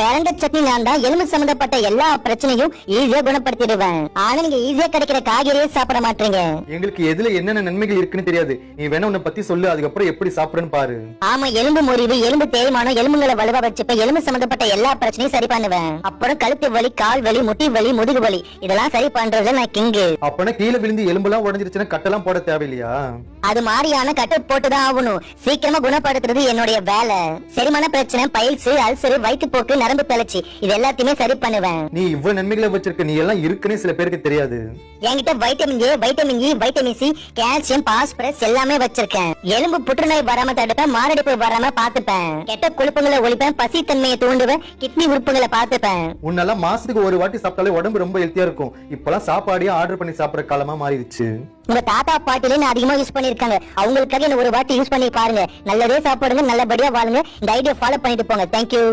பிரண்ட சட்னி நான் தான் எலும்பு சம்பந்தப்பட்ட எல்லா பிரச்சனையும் ஈஸியா குணப்படுத்திடுவேன். ஆனா நீங்க ஈஸியா கிடைக்கிற காய்கறியே சாப்பிட மாட்டீங்க. எங்களுக்கு எதுல என்னென்ன நன்மைகள் இருக்குன்னு தெரியாது. நீ வேணா உன்னை பத்தி சொல்லு, அதுக்கப்புறம் எப்படி சாப்பிடுன்னு பாரு. ஆமா, எலும்பு முறிவு, எலும்பு தேய்மானம், எலும்புகளை வலுவா வச்சுப்ப, எலும்பு சம்பந்தப்பட்ட எல்லா பிரச்சனையும் சரி பண்ணுவேன். அப்புறம் கழுத்து வலி, கால் வலி, முட்டி வலி, முதுகு வலி இதெல்லாம் சரி பண்றதுல நான் கிங்கு. அப்பனா கீழே விழுந்து எலும்பெல்லாம் உடஞ்சிருச்சுன்னா கட்டெல்லாம் போட தேவையில்லையா? அது மாதிரியான கட்டு போட்டுதான் ஆகணும். சீக்கிரமா குணப்படுத்துறது என்னுடைய வேலை. செரிமான பிரச்சனை, பைல்ஸ், அல்சர், வயிற்றுப்போக்கு, நரம்பு தளர்ச்சி இது எல்லாத்தையுமே சரி பண்ணுவேன். நீ இவ்வளவு நன்மைகளை வச்சிருக்க, நீ எல்லாம் இருக்குன்னு சில பேருக்கு தெரியாது. என்கிட்ட vitamin A, vitamin E, vitamin C, calcium, phosphorus எல்லாமே வச்சிருக்கேன். எலும்பு புற்றுநோய் வராம தடுப்பேன், மாரடைப்பு வராம பாத்துப்பேன், கெட்ட கொழுப்புகளை ஒழிப்பேன், பசித்தன்மையை தூண்டுவேன், கிட்னி உறுப்புகளை பாத்துப்பேன். உன்னெல்லாம் மாசத்துக்கு ஒரு வாட்டி சாப்பிட்டாலே உடம்பு ரொம்ப ஹெல்த்தியா இருக்கும். இப்பெல்லாம் சாப்பாடியா ஆர்டர் பண்ணி சாப்பிடுற காலமா மாறிடுச்சு. உங்க தாத்தா பாட்டிலே நான் அதிகமா யூஸ் பண்ணிருக்காங்க. அவங்களுக்காக என்ன ஒரு வாட்டி யூஸ் பண்ணி பாருங்க. நல்லதே சாப்பிடுங்க, நல்லபடியா வாழுங்க. இந்த ஐடியா ஃபாலோ பண்ணிட்டு போங்க. தேங்க்யூ.